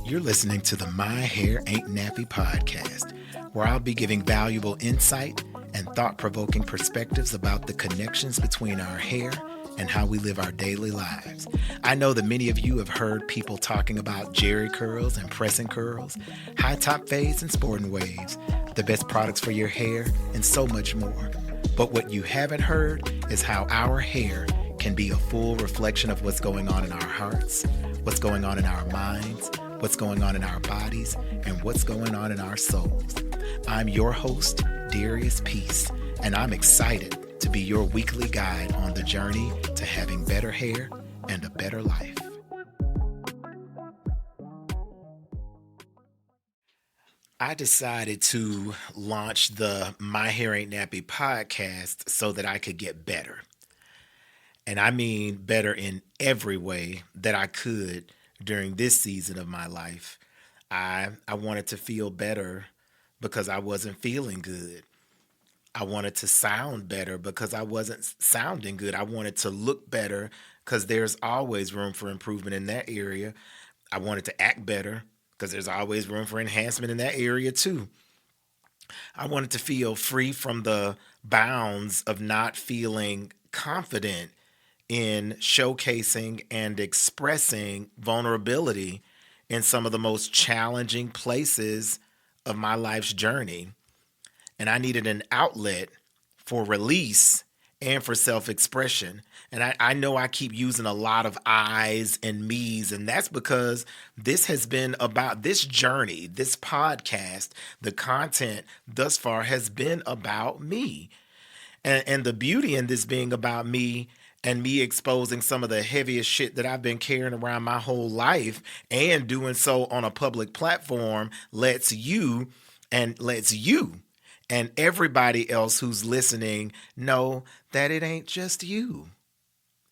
You're listening to the My Hair Ain't Nappy podcast, where I'll be giving valuable insight and thought-provoking perspectives about the connections between our hair and how we live our daily lives. I know that many of you have heard people talking about Jerry curls and pressing curls, high top fades and sporting waves, the best products for your hair, and so much more. But what you haven't heard is how our hair can be a full reflection of what's going on in our hearts, what's going on in our minds, what's going on in our bodies, and what's going on in our souls. I'm your host, Darius Peace, and I'm excited to be your weekly guide on the journey to having better hair and a better life. I decided to launch the My Hair Ain't Nappy podcast so that I could get better. And I mean better in every way that I could during this season of my life. I wanted to feel better because I wasn't feeling good. I wanted to sound better because I wasn't sounding good. I wanted to look better because there's always room for improvement in that area. I wanted to act better because there's always room for enhancement in that area too. I wanted to feel free from the bounds of not feeling confident in showcasing and expressing vulnerability in some of the most challenging places of my life's journey. And I needed an outlet for release and for self-expression. And I know I keep using a lot of I's and me's, and that's because this has been about this journey, this podcast, the content thus far has been about me. And the beauty in this being about me and me exposing some of the heaviest shit that I've been carrying around my whole life and doing so on a public platform lets you and everybody else who's listening know that it ain't just you.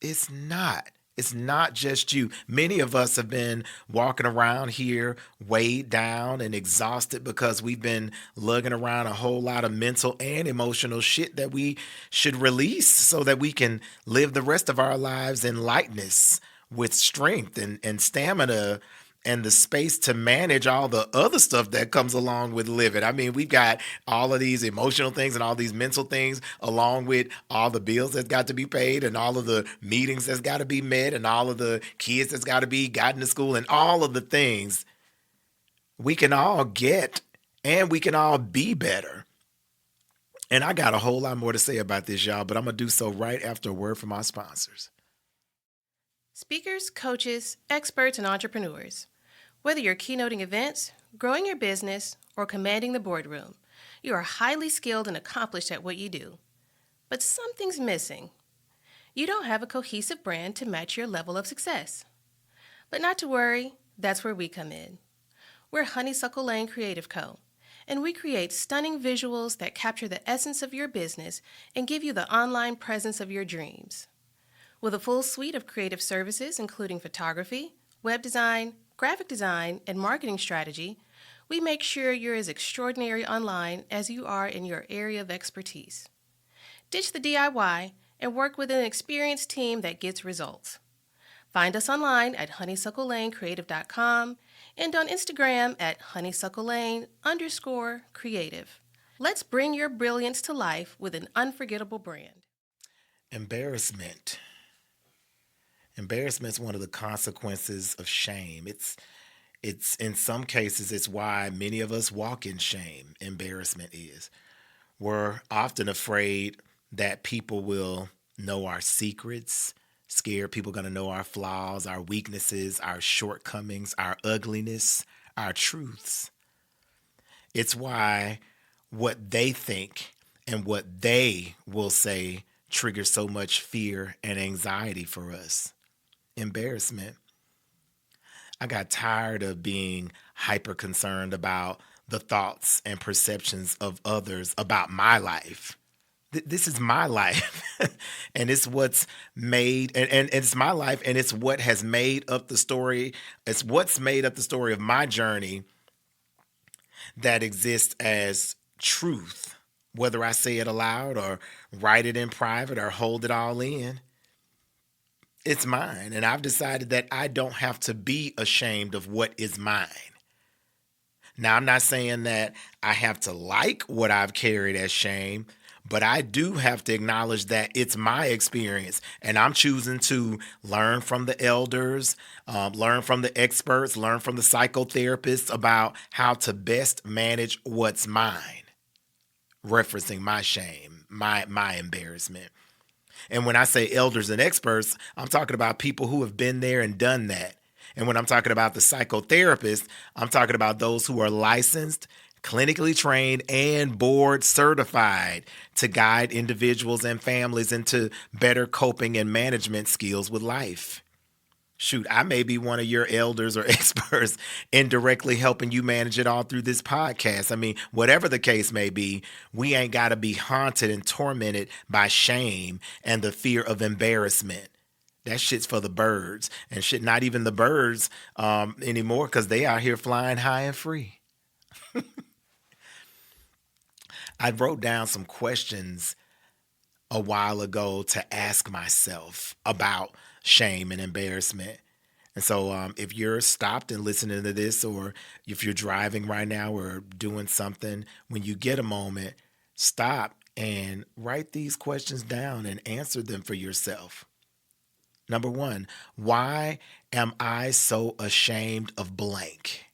It's not. It's not just you. Many of us have been walking around here weighed down and exhausted because we've been lugging around a whole lot of mental and emotional shit that we should release so that we can live the rest of our lives in lightness with strength and stamina and the space to manage all the other stuff that comes along with living. I mean, we've got all of these emotional things and all these mental things, along with all the bills that's got to be paid and all of the meetings that's got to be met and all of the kids that's got to be gotten to school and all of the things. We can all get and we can all be better. And I got a whole lot more to say about this, y'all, but I'm going to do so right after a word from our sponsors. Speakers, coaches, experts, and entrepreneurs. Whether you're keynoting events, growing your business, or commanding the boardroom, you are highly skilled and accomplished at what you do. But something's missing. You don't have a cohesive brand to match your level of success. But not to worry, that's where we come in. We're Honeysuckle Lane Creative Co., and we create stunning visuals that capture the essence of your business and give you the online presence of your dreams. With a full suite of creative services, including photography, web design, graphic design, and marketing strategy, we make sure you're as extraordinary online as you are in your area of expertise. Ditch the DIY and work with an experienced team that gets results. Find us online at honeysucklelanecreative.com and on Instagram at honeysuckleLane_creative. Let's bring your brilliance to life with an unforgettable brand. Embarrassment. Embarrassment is one of the consequences of shame. It's in some cases, it's why many of us walk in shame. Embarrassment is. We're often afraid that people will know our secrets, scared people are going to know our flaws, our weaknesses, our shortcomings, our ugliness, our truths. It's why what they think and what they will say triggers so much fear and anxiety for us. Embarrassment. I got tired of being hyper concerned about the thoughts and perceptions of others about my life. This is my life and it's what's made and it's my life and it's what has made up the story. It's what's made up the story of my journey that exists as truth, whether I say it aloud or write it in private or hold it all in. It's mine. And I've decided that I don't have to be ashamed of what is mine. Now, I'm not saying that I have to like what I've carried as shame, but I do have to acknowledge that it's my experience. And I'm choosing to learn from the elders, learn from the experts, learn from the psychotherapists about how to best manage what's mine, referencing my shame, my embarrassment. And when I say elders and experts, I'm talking about people who have been there and done that. And when I'm talking about the psychotherapist, I'm talking about those who are licensed, clinically trained, and board certified to guide individuals and families into better coping and management skills with life. Shoot, I may be one of your elders or experts indirectly helping you manage it all through this podcast. I mean, whatever the case may be, we ain't got to be haunted and tormented by shame and the fear of embarrassment. That shit's for the birds, and shit, not even the birds anymore, because they out here flying high and free. I wrote down some questions a while ago to ask myself about shame and embarrassment. And so if you're stopped and listening to this, or if you're driving right now or doing something, when you get a moment, stop and write these questions down and answer them for yourself. Number one, why am I so ashamed of blank?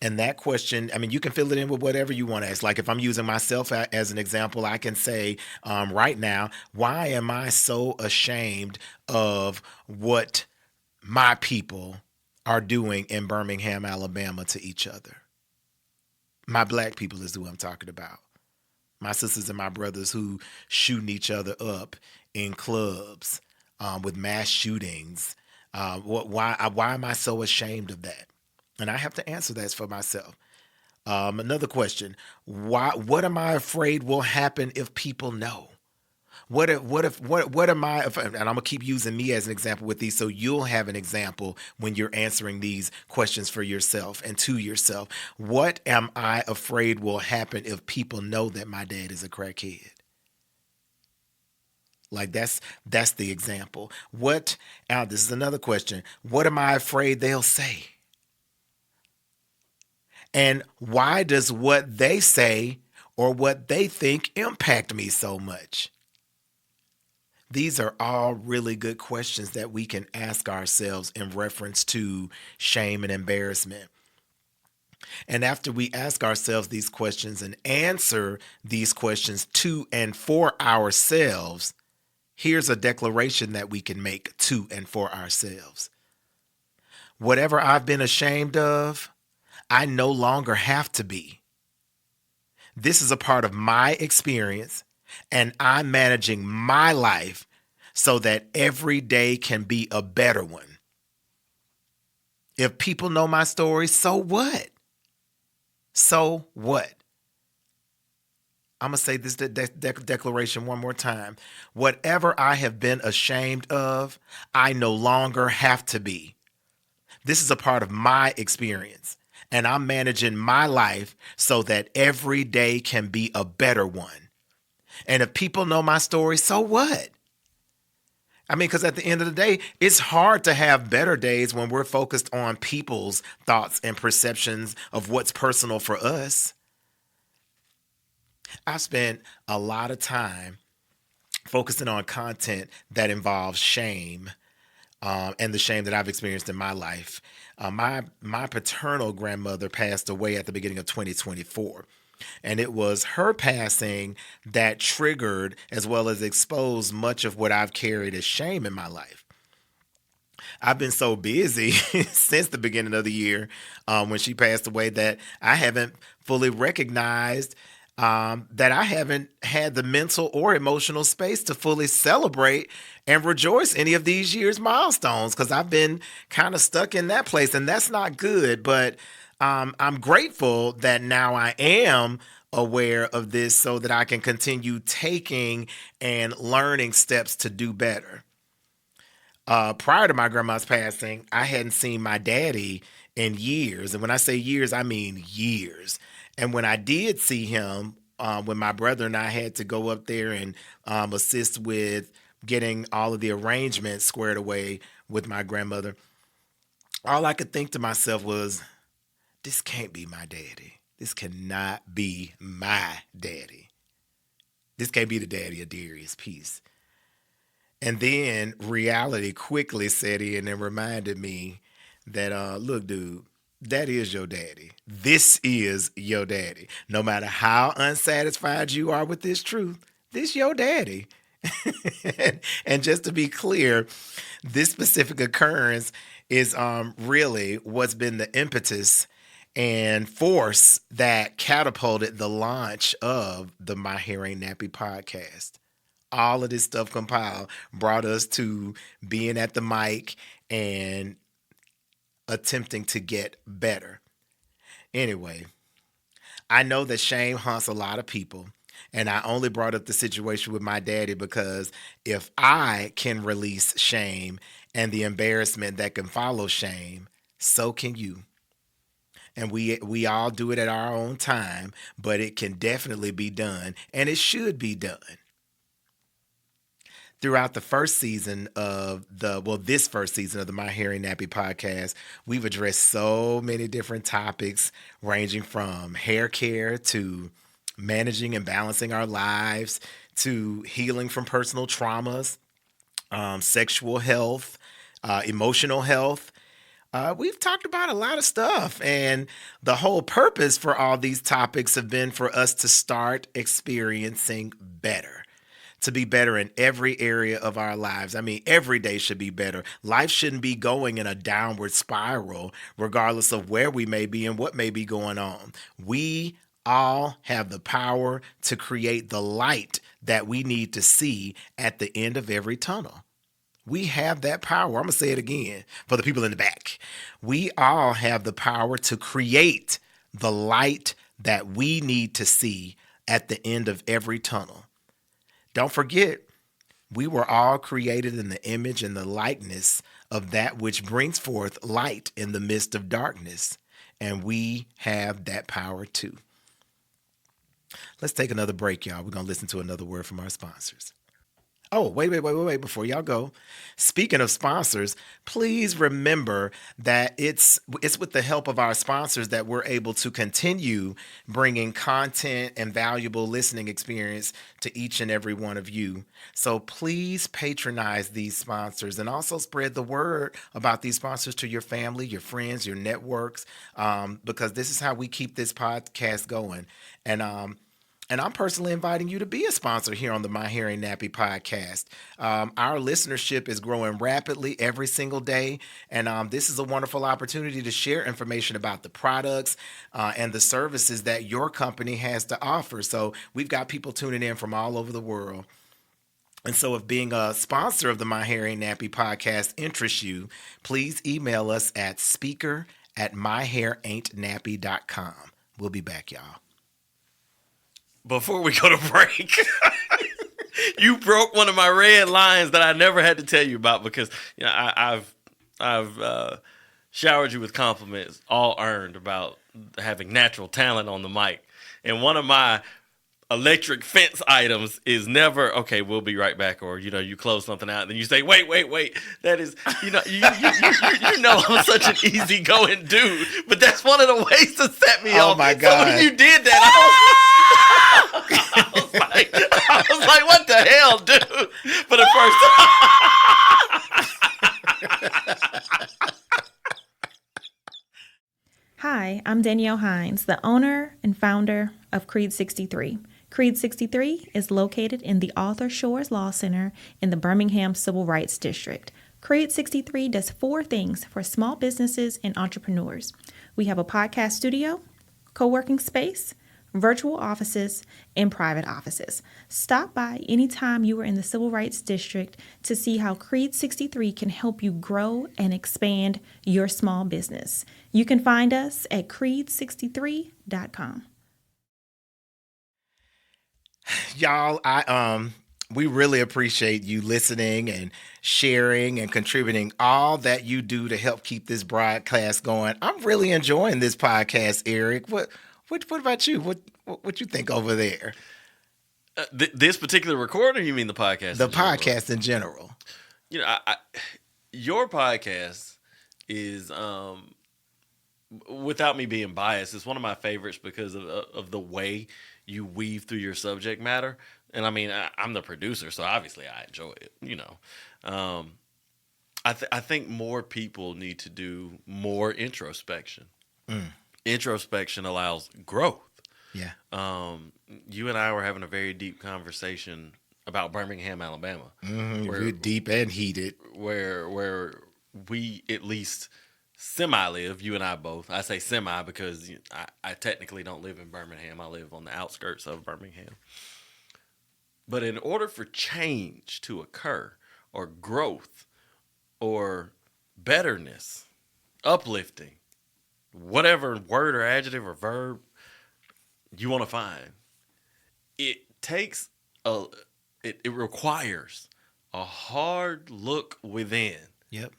And that question, I mean, you can fill it in with whatever you want to ask. Like if I'm using myself as an example, I can say right now, why am I so ashamed of what my people are doing in Birmingham, Alabama to each other? My black people is who I'm talking about. My sisters and my brothers who shooting each other up in clubs with mass shootings. Why am I so ashamed of that? And I have to answer that for myself. Another question: what am I afraid will happen if people know? What am I? And I'm gonna keep using me as an example with these, so you'll have an example when you're answering these questions for yourself and to yourself. What am I afraid will happen if people know that my dad is a crackhead? Like that's the example. This is another question. What am I afraid they'll say? And why does what they say or what they think impact me so much? These are all really good questions that we can ask ourselves in reference to shame and embarrassment. And after we ask ourselves these questions and answer these questions to and for ourselves, here's a declaration that we can make to and for ourselves. Whatever I've been ashamed of, I no longer have to be. This is a part of my experience, and I'm managing my life so that every day can be a better one. If people know my story, so what? So what? I'm going to say this declaration one more time. Whatever I have been ashamed of, I no longer have to be. This is a part of my experience, and I'm managing my life so that every day can be a better one. And if people know my story, so what? I mean, because at the end of the day, it's hard to have better days when we're focused on people's thoughts and perceptions of what's personal for us. I've spent a lot of time focusing on content that involves shame and the shame that I've experienced in my life. My paternal grandmother passed away at the beginning of 2024. And it was her passing that triggered as well as exposed much of what I've carried as shame in my life. I've been so busy since the beginning of the year when she passed away that I haven't fully recognized that I haven't had the mental or emotional space to fully celebrate and rejoice any of these years' milestones, because I've been kind of stuck in that place, and that's not good. But I'm grateful that now I am aware of this so that I can continue taking and learning steps to do better. Prior to my grandma's passing, I hadn't seen my daddy in years. And when I say years, I mean years. And when I did see him, when my brother and I had to go up there and assist with getting all of the arrangements squared away with my grandmother, all I could think to myself was, this can't be my daddy. This cannot be my daddy. This can't be the daddy of Darius Peace. And then reality quickly set in and reminded me that, look, dude, that is your daddy. This is your daddy. No matter how unsatisfied you are with this truth, this your daddy. And just to be clear, this specific occurrence is really what's been the impetus and force that catapulted the launch of the My Hair Ain't Nappy podcast. All of this stuff compiled brought us to being at the mic and attempting to get better. Anyway, I know that shame haunts a lot of people. And I only brought up the situation with my daddy because if I can release shame and the embarrassment that can follow shame, so can you. And we all do it at our own time, but it can definitely be done, and it should be done. Throughout the first season of this first season of the My Hair Ain't Nappy podcast, we've addressed so many different topics ranging from hair care to managing and balancing our lives to healing from personal traumas, sexual health, emotional health. We've talked about a lot of stuff, and the whole purpose for all these topics have been for us to start experiencing better, to be better in every area of our lives. I mean, every day should be better. Life shouldn't be going in a downward spiral, regardless of where we may be and what may be going on. We all have the power to create the light that we need to see at the end of every tunnel. We have that power. I'm going to say it again for the people in the back. We all have the power to create the light that we need to see at the end of every tunnel. Don't forget, we were all created in the image and the likeness of that which brings forth light in the midst of darkness. And we have that power too. Let's take another break, y'all. We're going to listen to another word from our sponsors. Oh, wait. Before y'all go, speaking of sponsors, please remember that it's with the help of our sponsors that we're able to continue bringing content and valuable listening experience to each and every one of you. So please patronize these sponsors and also spread the word about these sponsors to your family, your friends, your networks, because this is how we keep this podcast going. And I'm personally inviting you to be a sponsor here on the My Hair Ain't Nappy podcast. Our listenership is growing rapidly every single day, and this is a wonderful opportunity to share information about the products and the services that your company has to offer. So we've got people tuning in from all over the world. And so if being a sponsor of the My Hair Ain't Nappy podcast interests you, please email us at speaker@myhairaintnappy.com. We'll be back, y'all. Before we go to break, you broke one of my red lines that I never had to tell you about because I've showered you with compliments, all earned, about having natural talent on the mic. And one of my electric fence items is never, okay, we'll be right back, or you close something out and then you say, wait. That is, you know I'm such an easygoing dude, but that's one of the ways to set me off. Oh my God! So when you did that, I was like, what the hell, dude? For the first time. Hi, I'm Danielle Hines, the owner and founder of Creed 63. Creed 63 is located in the Arthur Shores Law Center in the Birmingham Civil Rights District. Creed 63 does 4 things for small businesses and entrepreneurs. We have a podcast studio, co-working space, virtual offices, and private offices. Stop by anytime you are in the Civil Rights District to see how Creed 63 can help you grow and expand your small business. You can find us at creed63.com. Y'all, we really appreciate you listening and sharing and contributing all that you do to help keep this broadcast going. I'm really enjoying this podcast, Eric. What about you? What you think over there? This particular recording, or you mean the podcast? The in general? podcast in general. You know, your podcast is, without me being biased, it's one of my favorites because of the way you weave through your subject matter. And I mean, I'm the producer, so obviously I enjoy it. You know, I think more people need to do more introspection. Introspection allows growth. Yeah. You and I were having a very deep conversation about Birmingham, Alabama. We're deep and heated. Where we at least semi-live, you and I both. I say semi because I technically don't live in Birmingham. I live on the outskirts of Birmingham. But in order for change to occur, or growth, or betterness, uplifting, whatever word or adjective or verb you want to find, it takes it requires a hard look within Yep.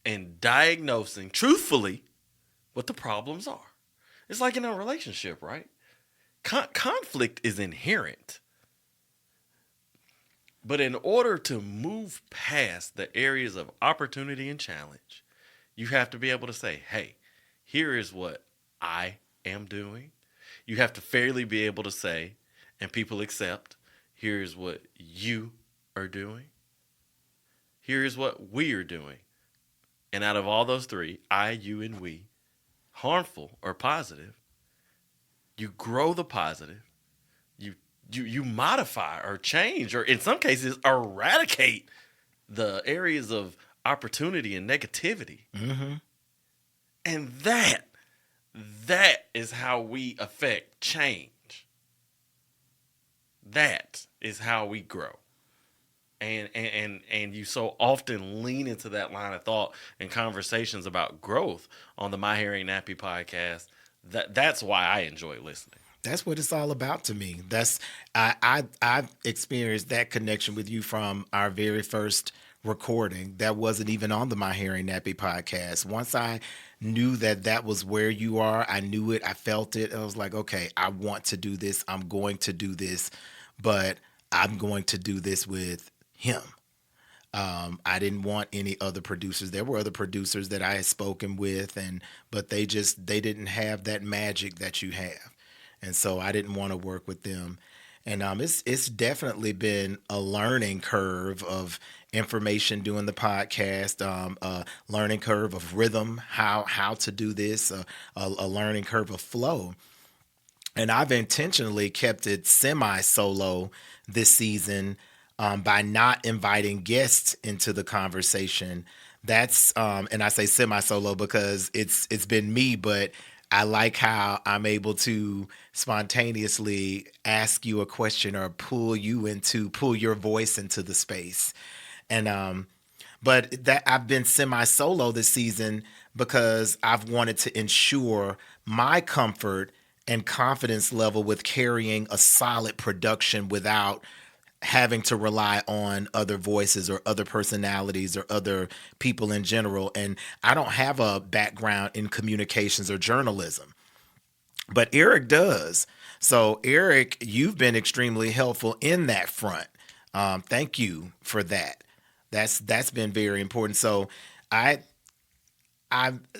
and diagnosing truthfully what the problems are. It's like in a relationship, right? Conflict is inherent. But in order to move past the areas of opportunity and challenge, you have to be able to say, hey, here is what I am doing. You have to fairly be able to say, and people accept, here's what you are doing. Here's what we are doing. And out of all those three, I, you, and we, harmful or positive, you grow the positive. You modify or change, or in some cases eradicate the areas of opportunity and negativity. Mm-hmm. And that is how we affect change. That is how we grow. And you so often lean into that line of thought and conversations about growth on the My Hair Ain't Nappy podcast. That's why I enjoy listening. That's what it's all about to me. I've experienced that connection with you from our very first recording. That wasn't even on the My Hair Ain't Nappy podcast. Once I knew that was where you are, I knew it, I felt it. I was like, okay, I want to do this. I'm going to do this, but I'm going to do this with him. I didn't want any other producers. There were other producers that I had spoken with, but they didn't have that magic that you have. And so I didn't want to work with them. And it's definitely been a learning curve of information doing the podcast, a learning curve of rhythm, how to do this, a learning curve of flow. And I've intentionally kept it semi-solo this season by not inviting guests into the conversation. That's and I say semi-solo because it's been me, but I like how I'm able to spontaneously ask you a question or pull your voice into the space. And but that I've been semi-solo this season because I've wanted to ensure my comfort and confidence level with carrying a solid production without having to rely on other voices or other personalities or other people in general. And I don't have a background in communications or journalism, but Eric does. So Eric, you've been extremely helpful in that front. Thank you for that. That's been very important. So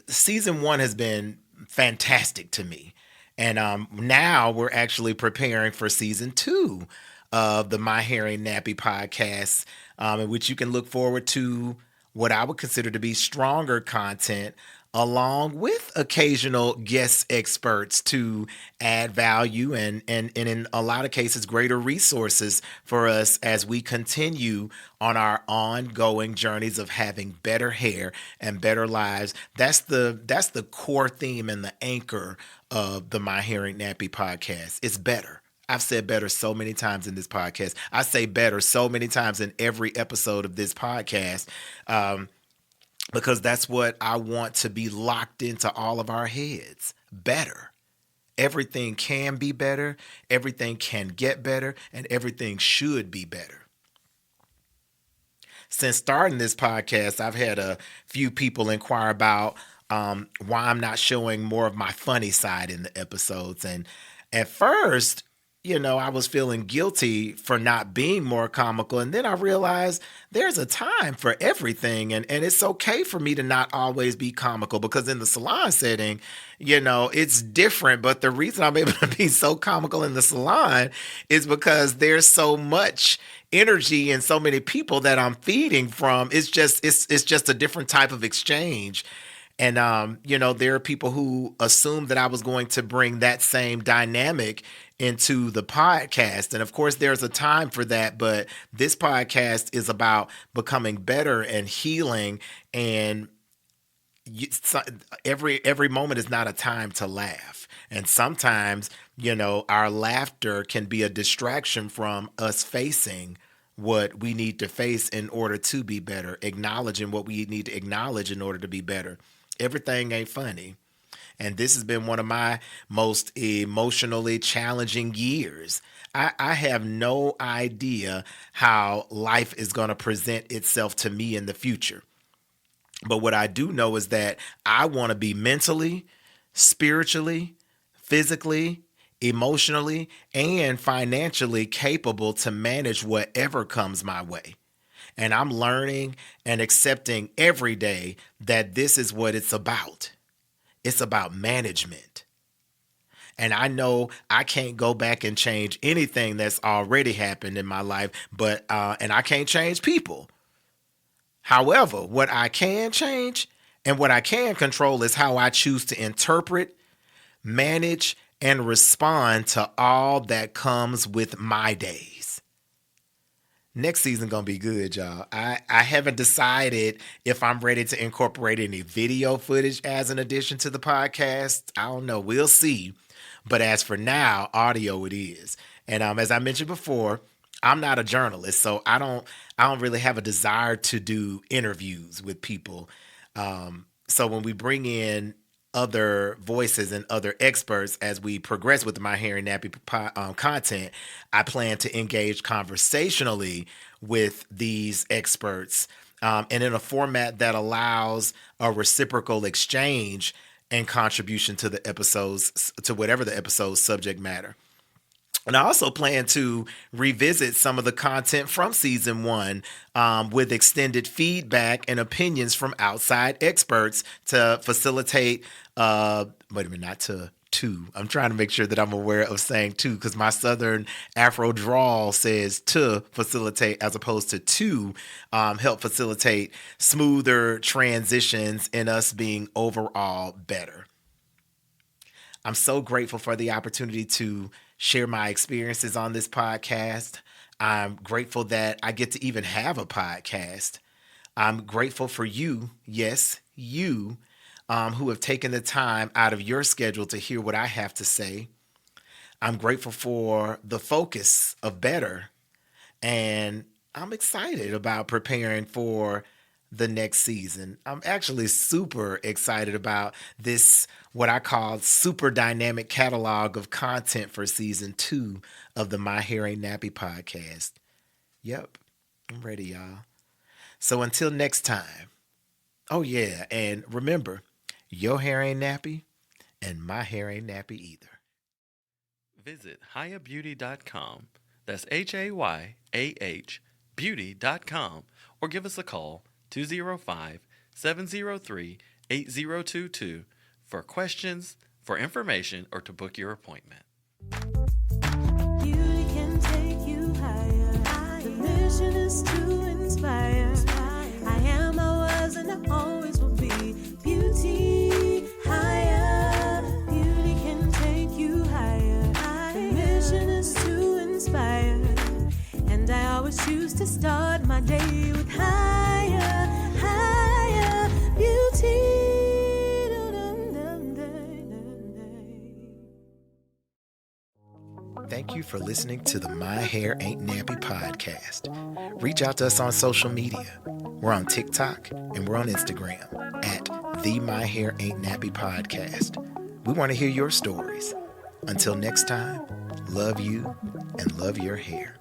season 1 has been fantastic to me. And now we're actually preparing for season 2 of the My Hair Ain't Nappy podcast, in which you can look forward to what I would consider to be stronger content, along with occasional guest experts to add value and in a lot of cases, greater resources for us as we continue on our ongoing journeys of having better hair and better lives. That's the core theme and the anchor of the My Hair Ain't Nappy podcast. It's better. I've said better so many times in this podcast. I say better so many times in every episode of this podcast because that's what I want to be locked into all of our heads. Better. Everything can be better. Everything can get better. And everything should be better. Since starting this podcast, I've had a few people inquire about why I'm not showing more of my funny side in the episodes. And at first, I was feeling guilty for not being more comical. And then I realized there's a time for everything. And it's okay for me to not always be comical, because in the salon setting, it's different. But the reason I'm able to be so comical in the salon is because there's so much energy and so many people that I'm feeding from. It's just a different type of exchange. And, there are people who assumed that I was going to bring that same dynamic into the podcast. And of course, there's a time for that. But this podcast is about becoming better and healing. And every moment is not a time to laugh. And sometimes, our laughter can be a distraction from us facing what we need to face in order to be better, acknowledging what we need to acknowledge in order to be better. Everything ain't funny. And this has been one of my most emotionally challenging years. I have no idea how life is going to present itself to me in the future. But what I do know is that I want to be mentally, spiritually, physically, emotionally, and financially capable to manage whatever comes my way. And I'm learning and accepting every day that this is what it's about. It's about management. And I know I can't go back and change anything that's already happened in my life, and I can't change people. However, what I can change and what I can control is how I choose to interpret, manage, and respond to all that comes with my days. Next season gonna be good, y'all. I haven't decided if I'm ready to incorporate any video footage as an addition to the podcast. I don't know. We'll see. But as for now, audio it is. And as I mentioned before, I'm not a journalist, so I don't really have a desire to do interviews with people. So when we bring in other voices and other experts as we progress with the My Hair and Nappy content, I plan to engage conversationally with these experts and in a format that allows a reciprocal exchange and contribution to the episodes, to whatever the episode's subject matter. And I also plan to revisit some of the content from season 1 with extended feedback and opinions from outside experts to facilitate, not to two. I'm trying to make sure that I'm aware of saying two, because my Southern Afro drawl says to facilitate as opposed to help facilitate smoother transitions and us being overall better. I'm so grateful for the opportunity to share my experiences on this podcast. I'm grateful that I get to even have a podcast. I'm grateful for you, yes, you, who have taken the time out of your schedule to hear what I have to say. I'm grateful for the focus of better, and I'm excited about preparing for the next season. I'm actually super excited about this, what I call super dynamic catalog of content for season 2 of the My Hair Ain't Nappy podcast. Yep, I'm ready, y'all. So until next time. Oh yeah, and remember, your hair ain't nappy and my hair ain't nappy either. Visit HayaBeauty.com. That's HAYAH beauty.com, or give us a call 205-703-8022 for questions, for information, or to book your appointment. Beauty can take you higher. The mission is to inspire. I am, I was, and I always will be. Beauty higher. Beauty can take you higher. The mission is to inspire. And I always choose to start my day with higher, higher beauty. Thank you for listening to the My Hair Ain't Nappy podcast. Reach out to us on social media. We're on TikTok and we're on Instagram at the My Hair Ain't Nappy podcast. We want to hear your stories. Until next time, love you and love your hair.